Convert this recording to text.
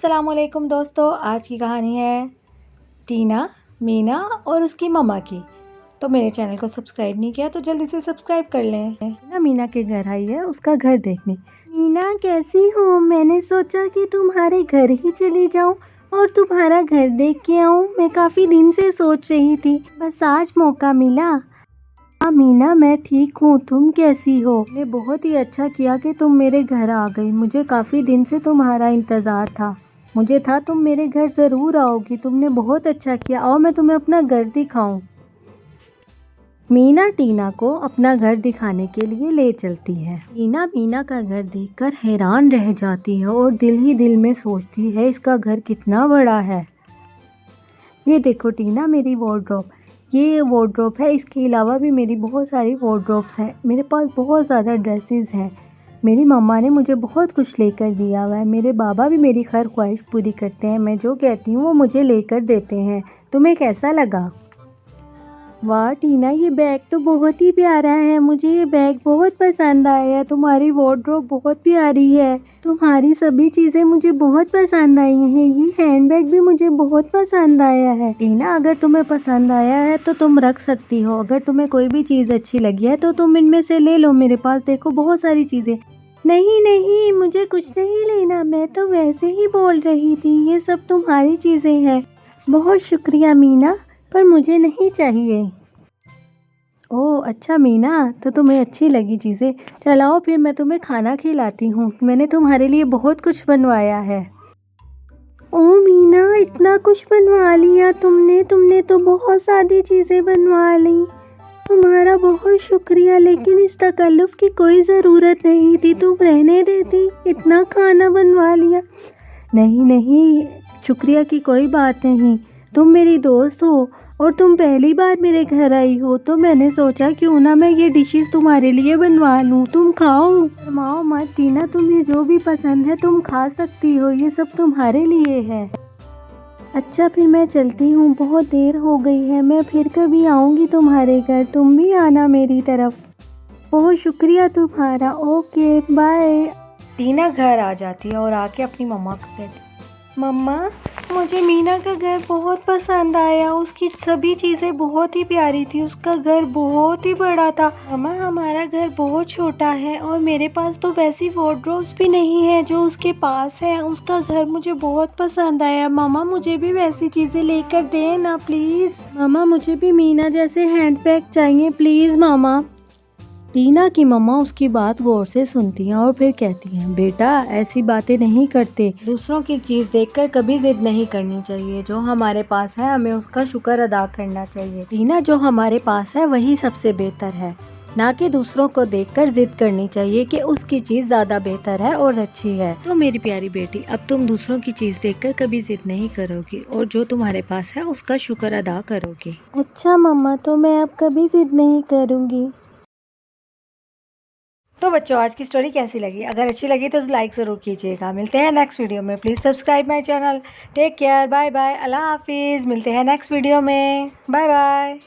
अस्सलाम वालेकुम दोस्तों। आज की कहानी है टीना, मीना और उसकी मम्मा की। तो मेरे चैनल को सब्सक्राइब नहीं किया तो जल्दी से सब्सक्राइब कर लें। टीना मीना के घर आई है उसका घर देखने। मीना कैसी हो? मैंने सोचा कि तुम्हारे घर ही चली जाऊं और तुम्हारा घर देख के आऊं। मैं काफ़ी दिन से सोच रही थी, बस आज मौका मिला। हाँ मीना, मैं ठीक हूँ, तुम कैसी हो? ने बहुत ही अच्छा किया कि तुम मेरे घर आ गई। मुझे काफ़ी दिन से तुम्हारा इंतज़ार था। मुझे था तुम मेरे घर ज़रूर आओगी। तुमने बहुत अच्छा किया। आओ मैं तुम्हें अपना घर दिखाऊं। मीना टीना को अपना घर दिखाने के लिए ले चलती है। टीना मीना का घर देखकर हैरान रह जाती है और दिल ही दिल में सोचती है इसका घर कितना बड़ा है। ये देखो टीना, मेरी वार्डरोब। ये वार्डरोब है, इसके अलावा भी मेरी बहुत सारी वार्डरोब्स हैं। मेरे पास बहुत ज़्यादा ड्रेसेस हैं। मेरी मम्मा ने मुझे बहुत कुछ लेकर दिया हुआ है। मेरे बाबा भी मेरी हर ख्वाहिश पूरी करते हैं। मैं जो कहती हूँ वो मुझे लेकर देते हैं। तुम्हें कैसा लगा? वाह टीना, ये बैग तो बहुत ही प्यारा है। मुझे ये बैग बहुत पसंद आया। तुम्हारी वार्डरोब बहुत प्यारी है। तुम्हारी सभी चीज़ें मुझे बहुत पसंद आई हैं। ये हैंडबैग भी मुझे बहुत पसंद आया है। टीना, अगर तुम्हें पसंद आया है तो तुम रख सकती हो। अगर तुम्हें कोई भी चीज़ अच्छी लगी है तो तुम इनमें से ले लो। मेरे पास देखो बहुत सारी चीज़ें। नहीं नहीं, मुझे कुछ नहीं लेना। मैं तो वैसे ही बोल रही थी। ये सब तुम्हारी चीज़ें हैं। बहुत शुक्रिया मीना, पर मुझे नहीं चाहिए। ओह अच्छा मीना, तो तुम्हें अच्छी लगी चीज़ें। चलाओ फिर मैं तुम्हें खाना खिलाती हूँ। मैंने तुम्हारे लिए बहुत कुछ बनवाया है। ओह मीना, इतना कुछ बनवा लिया तुमने? तुमने तो बहुत सारी चीज़ें बनवा ली। तुम्हारा बहुत शुक्रिया, लेकिन इस तकल्लुफ़ की कोई ज़रूरत नहीं थी। तुम रहने देती, इतना खाना बनवा लिया। नहीं नहीं, शुक्रिया की कोई बात नहीं। तुम मेरी दोस्त हो और तुम पहली बार मेरे घर आई हो, तो मैंने सोचा क्यों ना मैं ये डिशेस तुम्हारे लिए बनवा लूँ। तुम खाओ। शर्माओ मत टीना, तुम्हें जो भी पसंद है तुम खा सकती हो। ये सब तुम्हारे लिए है। अच्छा फिर मैं चलती हूँ, बहुत देर हो गई है। मैं फिर कभी आऊँगी तुम्हारे घर, तुम भी आना मेरी तरफ। बहुत शुक्रिया तुम्हारा। Okay bye. टीना घर आ जाती है और आके अपनी मम्मा को कहती, मम्मा मुझे मीना का घर बहुत पसंद आया। उसकी सभी चीज़ें बहुत ही प्यारी थी। उसका घर बहुत ही बड़ा था। मम्मा हमारा घर बहुत छोटा है और मेरे पास तो वैसी वार्डरोब्स भी नहीं है जो उसके पास है। उसका घर मुझे बहुत पसंद आया। मामा मुझे भी वैसी चीज़ें लेकर दें ना प्लीज़। मामा मुझे भी मीना जैसे हैंडबैग चाहिए प्लीज़ मामा। टीना की मम्मा उसकी बात गौर से सुनती हैं और फिर कहती हैं, बेटा ऐसी बातें नहीं करते। दूसरों की चीज़ देखकर कभी जिद नहीं करनी चाहिए। जो हमारे पास है हमें उसका शुक्र अदा करना चाहिए। टीना, जो हमारे पास है वही सबसे बेहतर है, ना कि दूसरों को देखकर जिद करनी चाहिए कि उसकी चीज़ ज़्यादा बेहतर है और अच्छी है। तो मेरी प्यारी बेटी, अब तुम दूसरों की चीज़ देखकर कभी जिद नहीं करोगी और जो तुम्हारे पास है उसका शुक्र अदा करोगी। अच्छा मम्मा, तो मैं अब कभी जिद नहीं करूँगी। तो बच्चों, आज की स्टोरी कैसी लगी? अगर अच्छी लगी तो लाइक ज़रूर कीजिएगा। मिलते हैं नेक्स्ट वीडियो में। Please subscribe my channel. Take care, bye bye, अल्लाह हाफिज़। मिलते हैं नेक्स्ट वीडियो में। Bye bye.